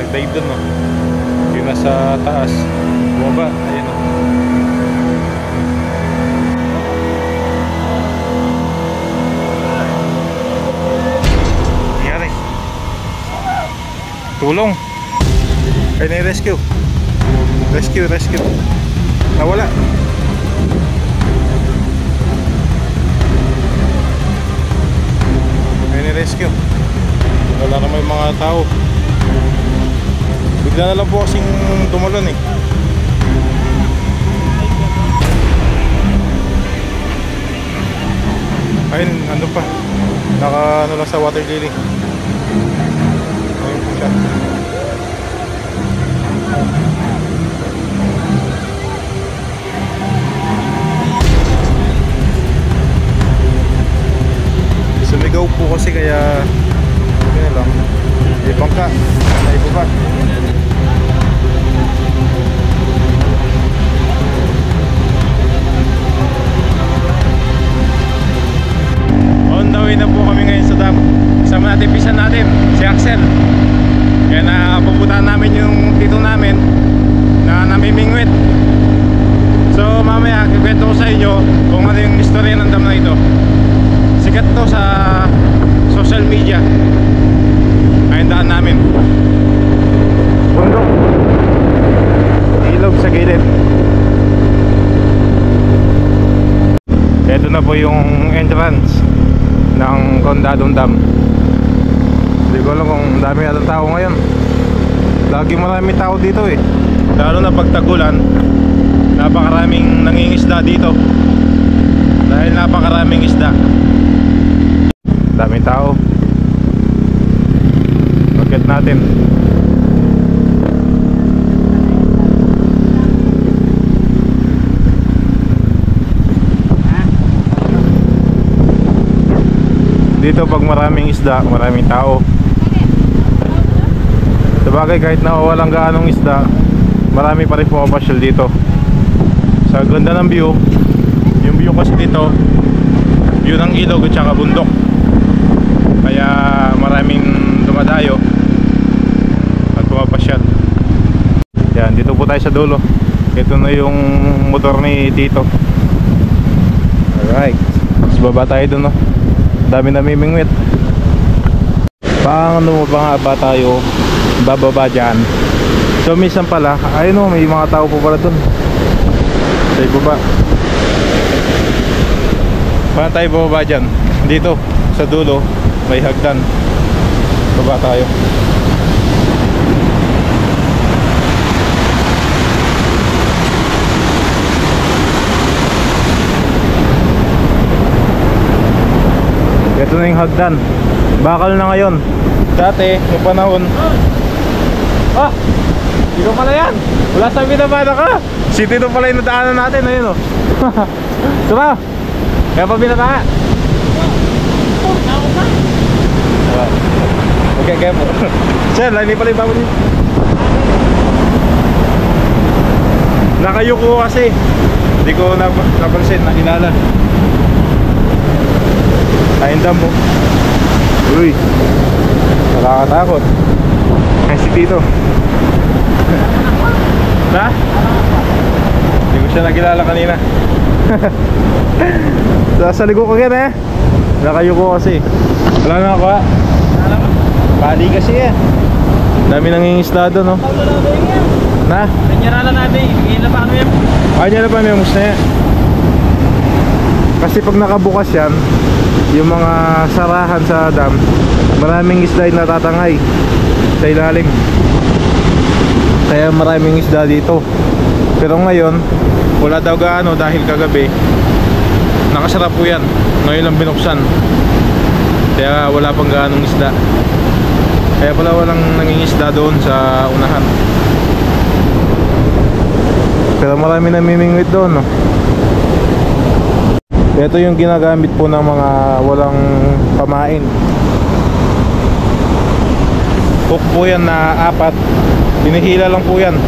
dive dun, no? Yung nasa taas, bumaba, ayun, no? Nangyari. Tulong. Ay, na-rescue. Rescue. Nawala. Ay, na-rescue. Wala naman yung mga tao. Bigla na lang po kasing tumalon eh. Ayun, ano pa, naka ano lang sa water lily. Ayun po siya. Sumigaw po kasi kaya okay na lang. Ibang ka, naibo pa. On the way na po kami ngayon sa dam. Kasama natin pisan natin, si Axel. Kaya napupuntahan namin yung tito namin na namimingwit. So mamaya kikwento ko sa inyo kung ano yung istorya ng dam na ito. Sikat to sa social media. Ayun daan namin. Bundok, ilog sa gilid. Ito na po yung entrance ng Condadong Dam. Hindi ko alam kung dami atang tao ngayon. Lagi marami tao dito eh. Lalo na pag tagulan, napakaraming nangingisda dito. Dahil napakaraming isda. Daming tao. Bakit natin? Dito pag maraming isda, maraming tao. Sabagay kahit na walang gaanong isda, marami pa rin pumapasyal dito. Sa ganda ng view. Yung view kasi dito, view ng ilog at saka bundok. Kaya maraming dumadayo at pumapasyal. Yan, dito po tayo sa dulo. Ito na yung motor ni Tito. Alright, mas baba tayo dun, no? Dami na mimingwit. Paano mo ba nga ba tayo bababa dyan? So minsan pala, ayun o, may mga tao po pala dun sa ibaba. Paano tayo bababa dyan? Dito, sa dulo, may hagdan. Baba tayo. Ito na yung hagdan. Bakal na ngayon. Dati, yung panahon. Ah! Dito pala yan. Wala sa binabada ka. Si Tito pala yung nadaanan natin. Ayun o. Tara. Kaya pa binabaka. Okay, kaya po. Sir, hindi pala yung babon yun. Nakayuko kasi. Hindi ko napansin, nakilala. Ayun dam mo. Uy, nakakatakot. Ay si Tito. Na? Hindi ko siya nakilala kanina. Sasaligo ko agad eh. Nakayuko kasi. Wala na ako ha. Bali kasi eh. Dami nangingisda doon, no? Na? Kanyara na natin. Hila pa kami yan. Kanya na pa may mus na yan. Kasi pag nakabukas yan, yung mga sarahan sa dam, maraming isda yung natatangay sa ilalim. Kaya maraming isda dito. Pero ngayon, wala daw gaano dahil kagabi nakasara po yan. Ngayon lang binuksan. Kaya wala pang gaanong isda. Kaya pala walang nangingisda doon sa unahan. Pero marami namimingwit doon, no? Ito yung ginagamit po ng mga walang pamain. Hook po yan na 4. Binihila lang po yan.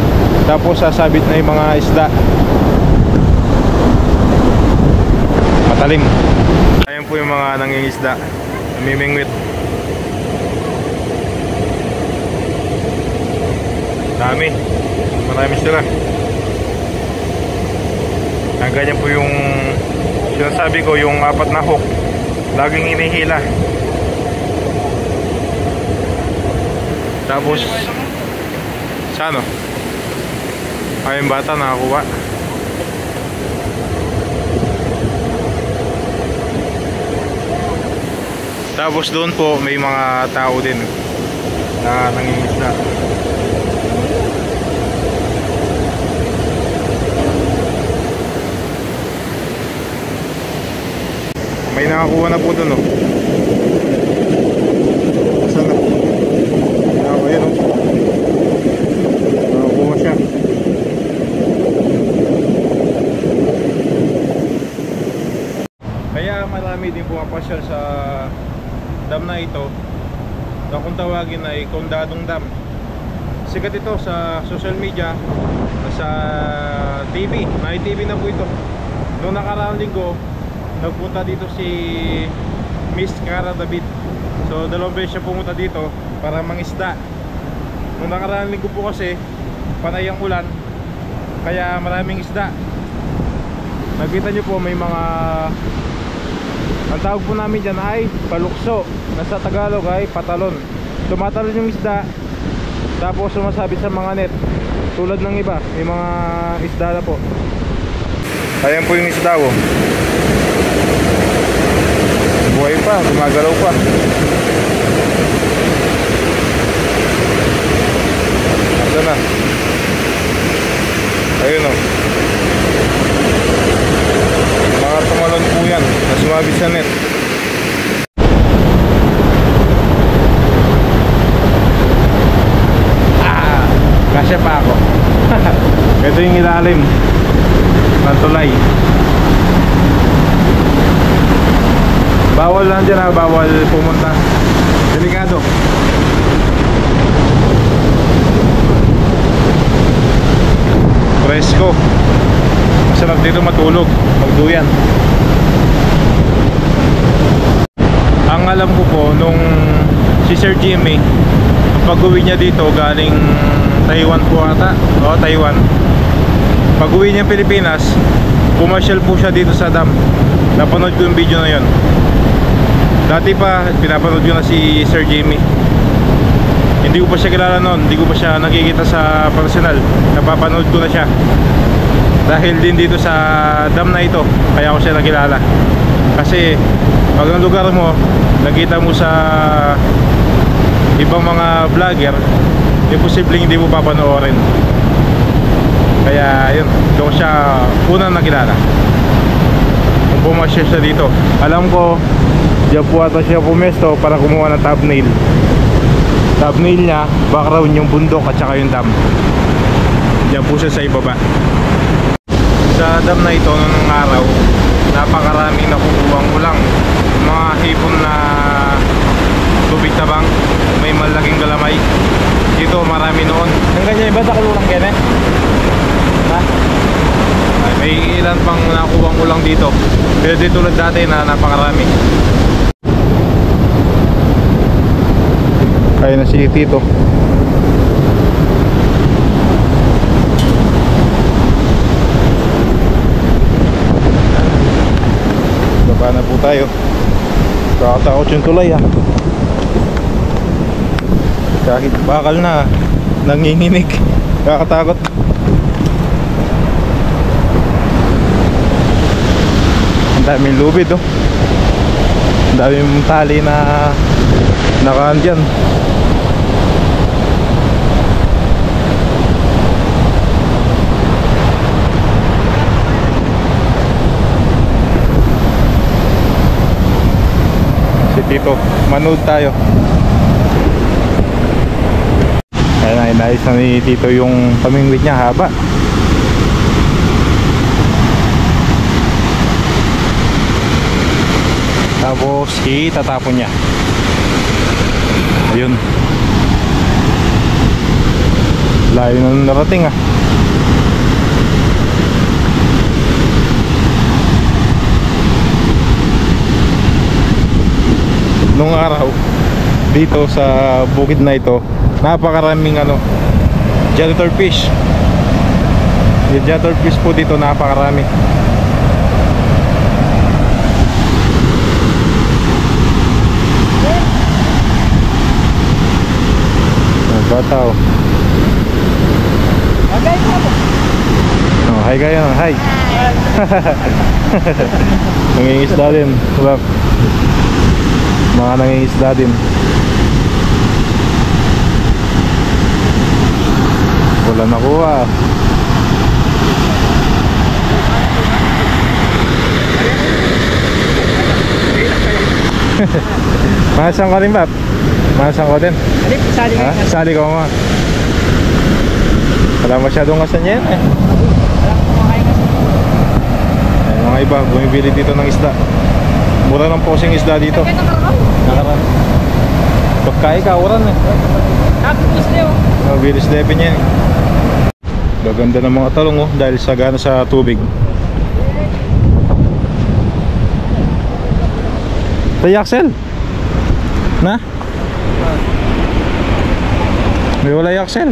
Tapos sasabit na yung mga isda. Matalim. Ayan po yung mga nangingisda, namimingwit. Dami. Marami sila. Ganyan po yung sinasabi ko, yung apat na hook laging inihila. Tapos sa ano, ay yung bata nakakuha. Tapos doon po may mga tao din na nangingisda. May nakakuha na po doon, oh. Saan na? Ayan, oh. Nakakuha siya. Kaya marami din pumapasyal sa dam na ito na kung tawagin ay Condadong Dam. Sikat ito sa social media, sa TV, na TV na po ito. Noong nakaraang linggo nagpunta dito si Miss Cara David. So dalawang beses siya pumunta dito para mangisda. Noong nakaraang linggo po kasi panay ang ulan, kaya maraming isda. Nakita nyo po may mga, ang tawag po namin dyan ay palukso, nasa Tagalog ay patalon. Tumatalon yung isda, tapos sumasabit sa mga net. Tulad ng iba, may mga isda na po. Ayan po yung isda, oh. Buhay pa, gumagalaw pa. Asa na? Ayun, oh. Mga tumalon po yan na sumabit sa net. Kasya pa ako. Ito yung ilalim ng tulay. Bawal lang dyan, ha? Bawal pumunta. Delikado. Presko. Masarap dito matulog, magduyan. Ang alam ko po nung si Sir Jimmy, pag-uwi niya dito galing Taiwan po ata, o Taiwan, pag-uwi niya Pilipinas, pumasyal po siya dito sa dam. Napanood ko yung video na yon. Dati pa pinapanood ko na si Sir Jimmy. Hindi ko pa siya kilala noon, hindi ko pa siya nakikita sa personal. Napapanood ko na siya dahil din dito sa dam na ito, kaya ako siya nakilala. Kasi pag ang lugar mo nakita mo sa ibang mga vlogger, imposibleng hindi mo papanoorin. Kaya yun, doon siya unang nakilala kung pumasya siya dito. Alam ko diyan po ata siya pumesto para kumuha ng thumbnail. Thumbnail niya, background yung bundok at saka yung dam. Diyan po siya sa ibaba. Sa dam na ito nung araw, napakaraming nakukuhang ulang. Mga hipon na tubig tabang, may malaking galamay. Dito marami noon. Ang ganyan iba sa kululang kene? Ha? Ay, may ilan pang nakukuhang ulang dito. Pero dito tulad dati na napakarami. Kaya na si Tito. Baba na po tayo. Kakatakot yung tulay, ha. Kahit bakal na, nanginginig. Kakatakot. Ang daming lubid, oh. Ang daming tali na nakaan dyan. Dito, manood tayo. Ayan na, inayos na ni Tito yung pamingwit niya, haba. Tapos itatapon niya. Ayun. Layo na narating, ah. Nung araw dito sa bukid na ito, napakaraming janitor fish. Yung janitor fish po dito napakarami. Bataw. Oh, hi kayo, hi. Nangingisda din. Wala. Mga nangingisda din. Wala nakuha. Masang ka rin, Bap? Masang ko din. Sali ka. Sali ko nga. Wala masyadong kasan yan eh. Ay, mga iba bumibili dito ng isda. Mura ng posing isda dito. Nakaran. Pagkain ka, uran eh. Bilis lepin yan eh. Gaganda ng mga talong oh, dahil sagana sa tubig. Tay Axel? Na? May wala yung Axel.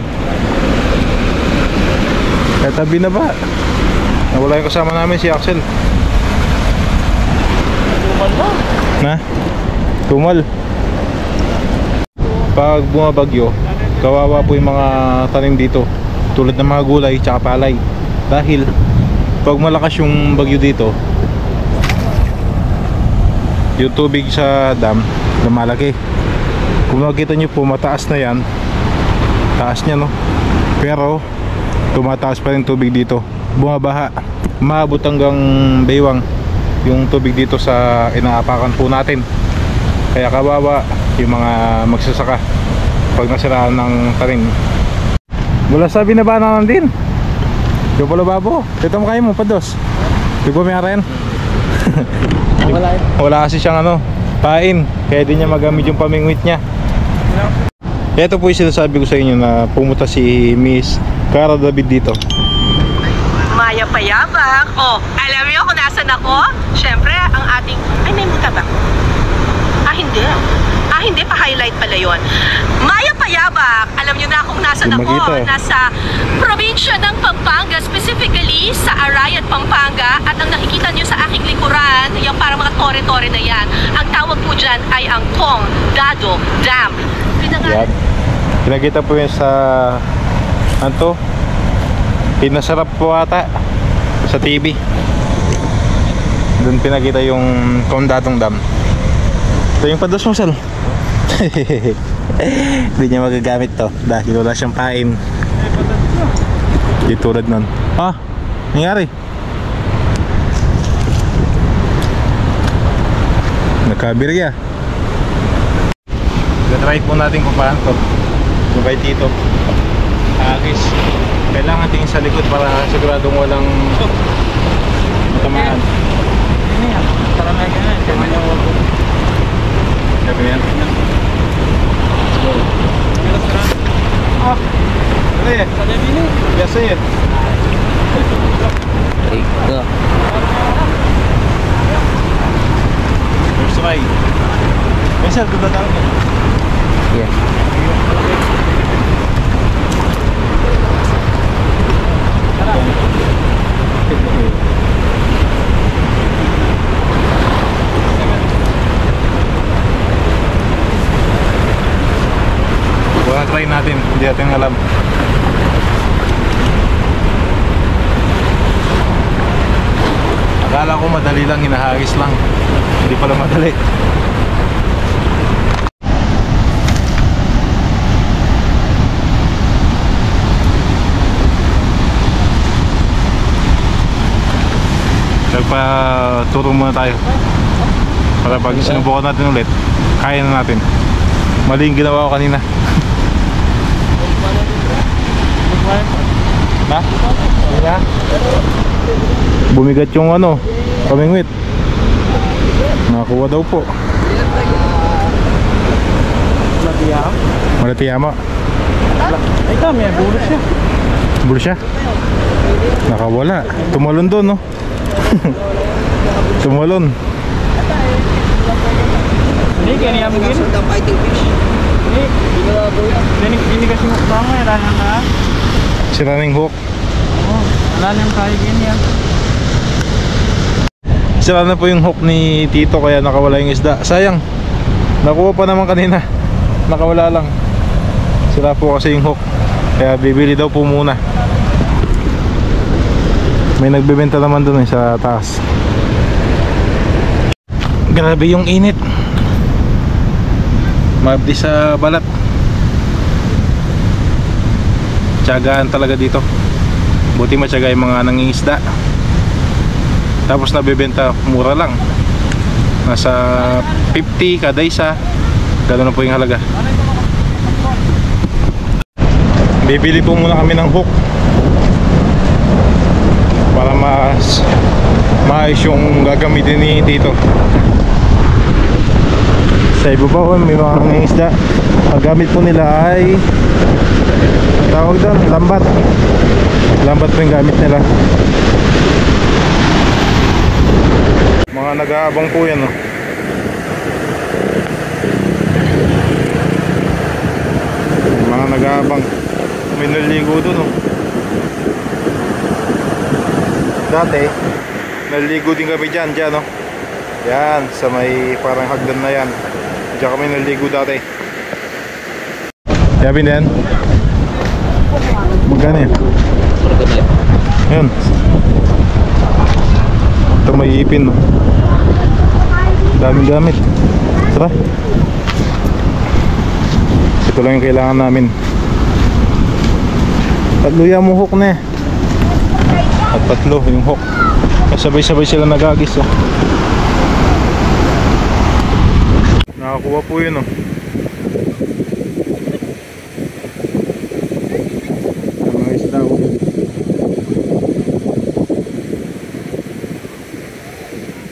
Kaya tabi na ba? Nawala yung kasama namin si Axel. Tumal ba? Na? Tumal. Pag bumabagyo, kawawa po yung mga tanim dito, tulad ng mga gulay tsaka palay. Dahil pag malakas yung bagyo dito, yung tubig sa dam lumalaki. Kung makikita nyo po, mataas na yan. Taas nya no. Pero tumataas pa rin tubig dito. Bumabaha. Maabot hanggang baywang yung tubig dito sa inaapakan po natin. Kaya kawawa yung mga magsasaka pag nasiraan ng tanim. Mula sabi na ba naman din? Yung pala babo. Ito mo kayo mo, pados. Di ba may rin? Wala kasi siyang ano, pain. Kaya di niya magamit yung pamingwit niya. Ito po yung sinasabi ko sa inyo na pumunta si Miss Cara David dito. Maya Payabak. Oh, alam niyo kung nasan ako? Siyempre, ang ating... Ay, may muta ba? Hindi. Hindi pa highlight pala yun. Maya Payabak. Alam niyo na kung nasan ako. Nasa probinsya ng Pampanga, specifically sa Arayat, Pampanga. At ang nakikita niyo sa aking likuran, yung parang mga tore-tore na yan, ang tawag po dyan ay ang Condado Dam. Yan. Pinakita po yun sa ano, pinasarap po ata sa TV. Doon pinakita yung Condado Dam. Ito yung pados mo, Sal. Hindi niya magagamit to dahil wala siyang pain. Di tulad nun. Ah, nangyari? Nagkabirya. Try po natin kung paano to. Gabay dito. Agis. Kailangan tingin sa likod para siguradong walang matamaan. Ano yan? Tara na yan. Kaya niya wako. Sabi yan. Ah! Ano yan? Sada bini. Biasa yan. Ika. First try. Minsan, doon na tayo. Yeah. Bukan try natin, hindi natin alam. Akala ko madali lang, hinahagis lang. Hindi pala madali. Nagpa-turo muna tayo para pag sinubukan natin ulit, kaya na natin. Mali yung ginawa ko kanina. Na? Na? Bumigat yung ano, pamingwit. Nakakuha daw po. Matiyam? Malatiyama. Ay kami, bulot siya. Bulot siya? Nakawala. Tumalon doon, no? Tumalon. Hindi, kaya niya mo gini. Fighting fish. Hindi, Ini kasi mukbang eh, lalang na. Sira na yung hook. Oh, lalang kayo gini yan. Sira na po yung hook ni Tito kaya nakawala yung isda. Sayang. Nakuha pa naman kanina. Nakawala lang. Sira po kasi yung hook. Kaya bibili daw po muna. May nagbebenta naman doon sa taas. Grabe yung init. Mabdi sa balat. Tiyagaan talaga dito. Buti matyaga yung mga nangingisda. Tapos nabebenta mura lang. Nasa 50 kada isa. Gano'n na po yung halaga. Bibili po muna kami ng hook para maayos yung gagamitin ni Tito. Sa iba pa may mga nangingisda. Ang gamit po nila ay tawag doon, lambat. Lambat po yung gamit nila. Mga nag-aabang po yan, no? Mga nag-aabang. May naligo doon, no? Dati naligo din kami dyan, no? Yan, sa may parang hagdan na yan. Diyan kami naligo dati. Yabi na yan? Magkano yan? Yan. Ito may ipin, no? Daming gamit. Tara. Ito lang yung kailangan namin. Tatlo yan mo hook na eh. At tatlo yung hook. Sabay-sabay sila nagagis, oh. Nakakuha po yun, oh. Mga isda, oh.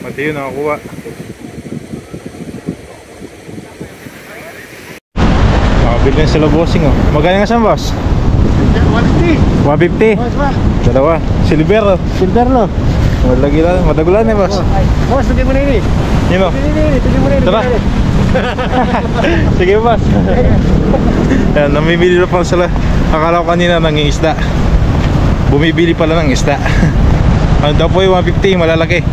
Pati yun nakakuha. Nakabili na sila bossing, oh. Magkano nga saan, boss? 150. 150? Dalawa. Silver, oh. Silver, no? Malagi lang, madagulan eh, boss. Boss, bigyan mo na ini. Yun, oh. Bigyan mo na ini. Tara. Sige, boss. Yan, namimili na pa sila. Akala ko kanina nangingisda. Bumibili pala ng isda. Ano daw po yung 150, malalaki.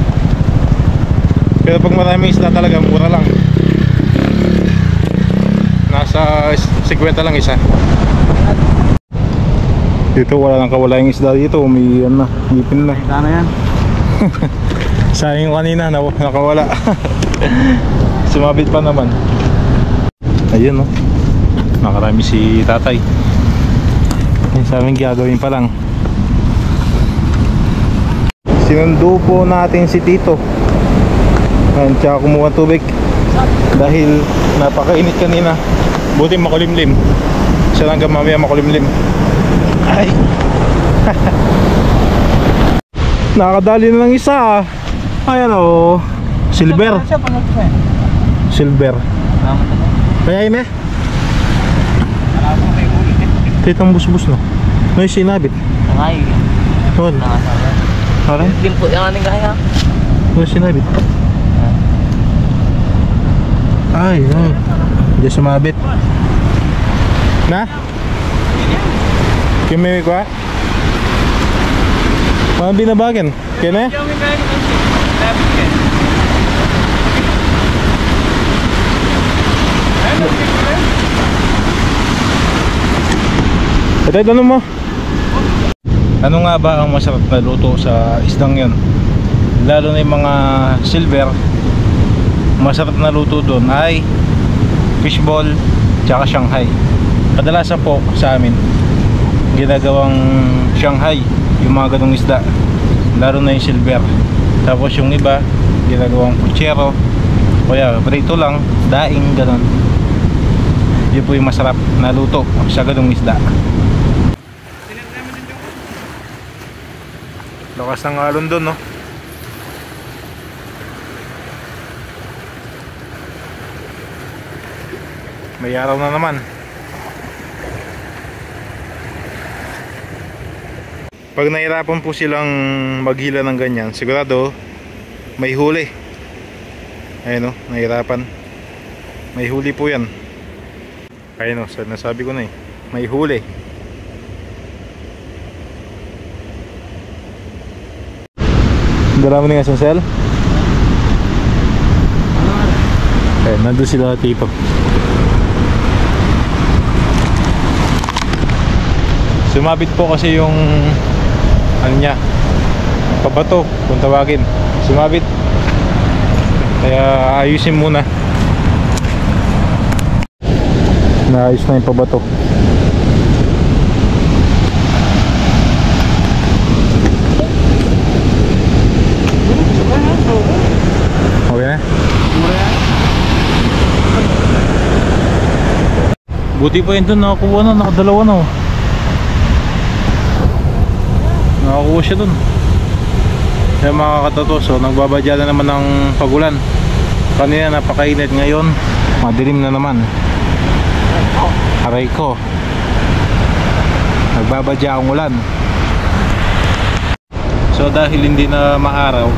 Pero pag maraming isda talaga, mura lang. Nasa 50 lang isa. Dito wala nang kawala yung isda dito. May ano na, ngipin na. Sana yan. Sayang yung kanina, nakawala. Sumabit pa naman. Ayun, no? Nakarami si tatay. Yung sa amin gagawin pa lang. Sinundo po natin si Tito. Ayan, tsaka kumuha tubig. Dahil napakainit kanina. Buti makulimlim. Siya lang mamaya makulimlim. Ay. Nakadali na ng isa, ah. Ayan, oh. Silver. Silver. Kaya yun eh. Titang bus-bus, no? Ano yung sinabit? Nangay. Noon. Okay? Limpo yung aning kaya. Ano yung sinabit? Ay, ay. Diyan sumabit. Na? Kimi ko, ah? Mga binabagan. Kaya na? Ito, tanong mo. Ano nga ba ang masarap na luto sa isdang yon? Lalo na yung mga silver. Masarap na luto doon ay fishball tsaka Shanghai. Kadalasan po sa amin ginagawang Shanghai yung mga ganong isda, lalo na yung silver. Tapos yung iba ginagawang puchero, o kaya prito lang, daing, ganon. Yun po yung masarap na luto sa ganong isda. Lakas ng alon doon, no? May araw na naman. Pag nahirapan po silang maghila ng ganyan, sigurado may huli. Ayun, no, nahirapan. May huli po yan. Ayun o, nasabi ko na eh, may huli. Dala mo na nga sa cell? Eh, nandun sila tipo. Sumabit po kasi yung ano niya, pabato kung tawagin. Sumabit. Kaya ayusin muna. Naayos na yung pabato. Okay na? Buti pa yun dun, nakakuha na, nakadalawa na oh. Nakakuha siya dun. Kaya mga katotoso, nagbabadya na naman ng pagulan. Kanina napakainit, ngayon madilim na naman. Aray ko, nagbabadya ang ulan. So dahil hindi na maaraw,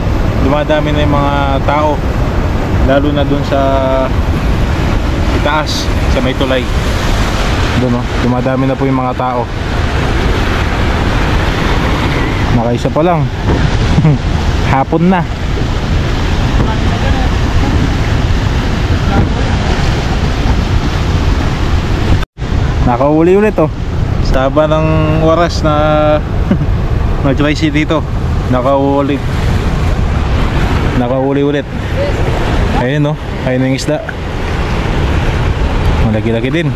dumadami na yung mga tao, lalo na dun sa itaas, sa may tulay. Doon, dumadami na po yung mga tao. Nakaisa pa lang. Hapon na. Nakauli ulit oh. Sa haba ng oras na nag-try dito, nakauli ulit. Ayun oh, ayun yung isda. Malaki-laki din.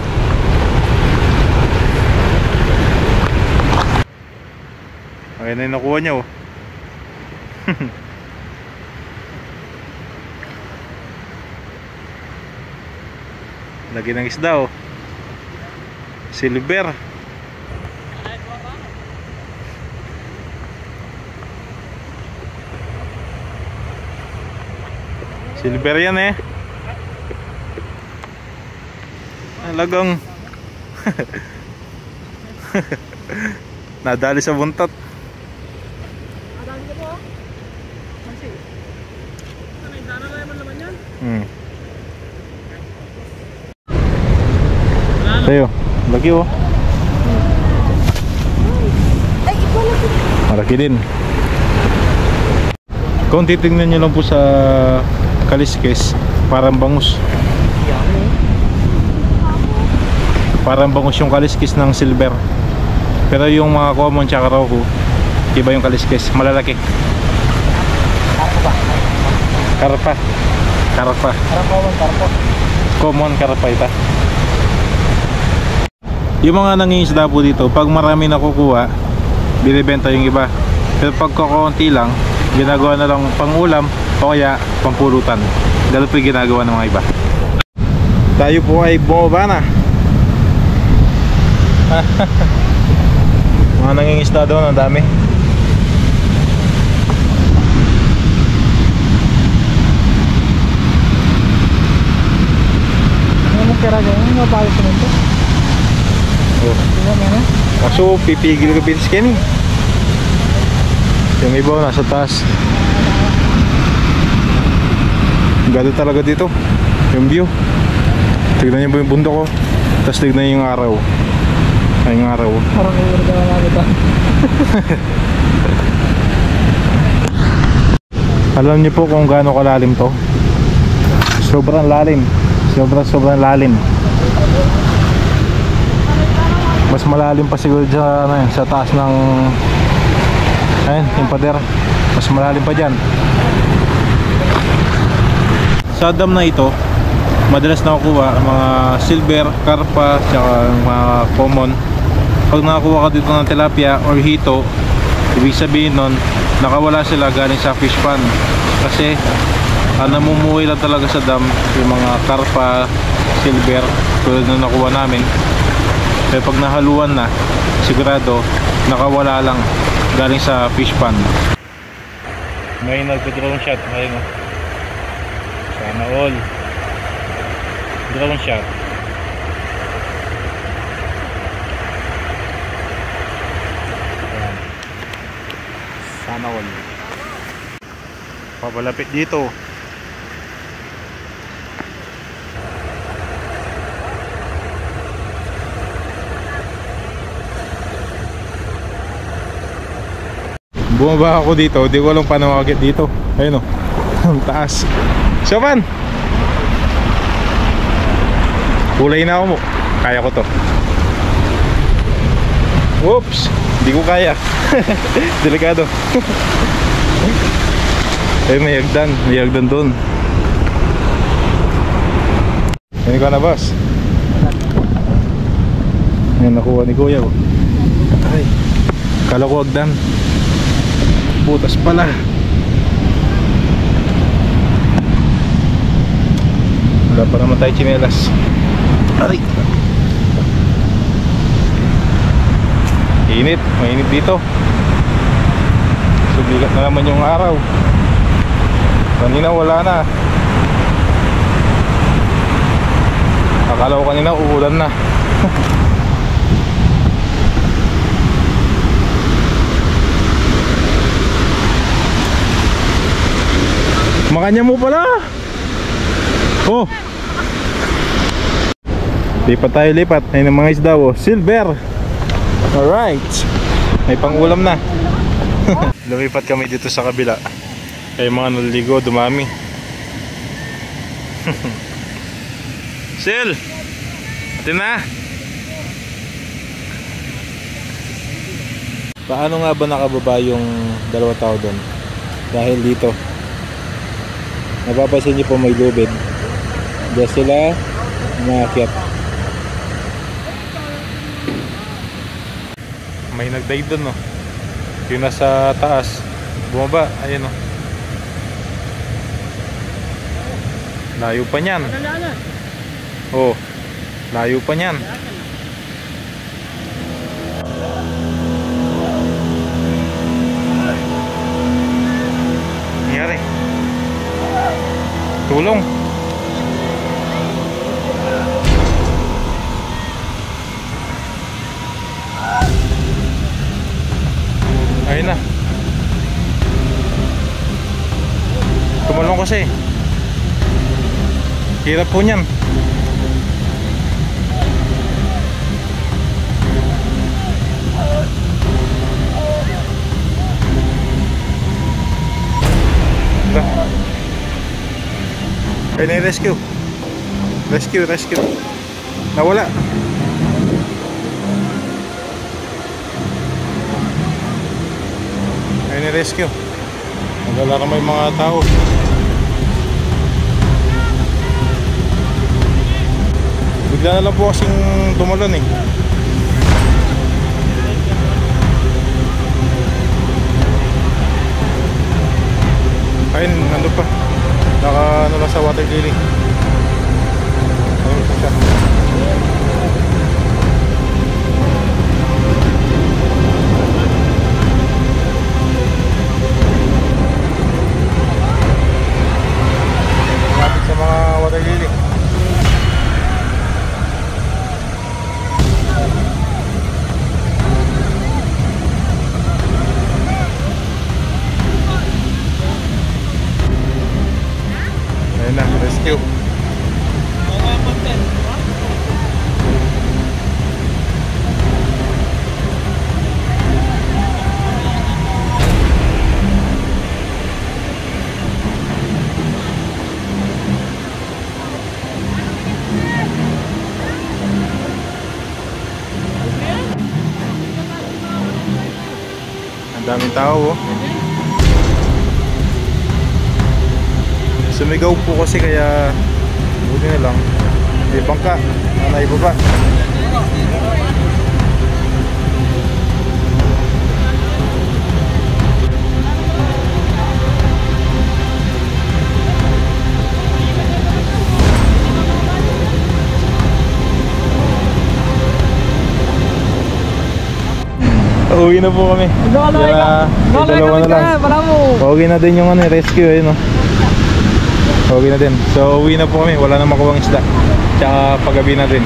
Ayun na yung nakuha niya oh. Lagi ng isda oh. Silver. Silver yan eh. Talagang nadali sa buntot. Nadali ka po? Mansi. Ano yung dana na naman naman yan? Tayo, lagi oh. Malaki din. Kung titignan nyo lang po sa kaliskis, parang bangus. Parang bangus yung kaliskis ng silver. Pero yung mga common tsaka rohu, iba yung kaliskis, malalaki. Karpa. Karpa. Common karpa ita. Yung mga nangingisda po dito, pag marami nakukuha, binibenta yung iba. Pero pag kukunti lang, ginagawa na lang pang ulam o kaya pampulutan. Ganun po yung ginagawa ng mga iba. Tayo po ay bumaba na. Mga nangingisda doon, ang dami. Ano mo kira dyan? Ano pa alis nito? Oh. Kaso pipigil ka bilis kini. Yung iba nasa taas. Ganda talaga dito. Yung view. Tignan niyo po yung bundok ko. Tapos tignan niyo yung araw. Ay, yung araw. Parang ulit na lang ito. Alam niyo po kung gaano kalalim to? Sobrang lalim. Sobrang lalim. Mas malalim pa siguro dyan, sa taas ng ayun, yung pader. Mas malalim pa dyan. Sa dam na ito, madalas nakukuha ang mga silver, karpa, tsaka mga common. Pag nakakuha ka dito ng tilapia or hito, ibig sabihin nun, nakawala sila galing sa fish pond. Kasi namumuhay lang talaga sa dam yung mga karpa, silver, tulad na nakuha namin. Pero pag nahaluan na, sigurado nakawala lang galing sa fish pond. May nagpa-drone shot, ayun oh. Sana all. Drone shot. Ayan. Sana all. Papalapit dito. bumaba ako dito, di ko alam paano makakit dito. Ayun o, ang taas. Siobhan, kulay na ako mo. Kaya ko to. Whoops, hindi ko kaya. Delikado. Ay, may hagdan doon. Yan ka na, boss. Yan, nakuha ni kuya. Ay, kala ko hagdan. Butas pala. Wala pa naman tayo tsinelas. Aray, init, mainit dito. Sumigat na naman yung araw. Kanina wala na. Akala ko kanina uulan na. Makanya mo pala. Oh, lipat tayo, lipat. Ayun ang mga isda, oh. Silver. Alright, may pang-ulam na. Lumipat kami dito sa kabila. Kaya mga naliligo, dumami. Sil, atin na. Paano nga ba nakababa yung dalawa tao doon? Dahil dito, napapansin niyo po may lubid. Diyan sila umakyat. May nag-dive doon, no? Yung nasa taas bumaba, ayan, no? Layo pa niyan. Oh, layo pa niyan. Nangyari? Tulong. Ayun na. Tumalong kasi. Hirap po niyan. Ay, na-rescue. Rescue. Nawala. Ay, na-rescue. Nagala ka may mga tao. Bigla na lang po kasing tumalon eh. Ayun, nandun pa. Naka ano lang sa water lily. Ayun pa siya. Malapit sa mga water lily. Rescue. Ang daming tao, oh. Sumigaw po kasi kaya buti na lang may bangka na naibaba. Uwi na po kami. Dalawa na lang. Okay na din yung ano, rescue eh, no? Okay na din. So uwi na po kami. Wala na makuwang isda. Tsaka paggabi na din.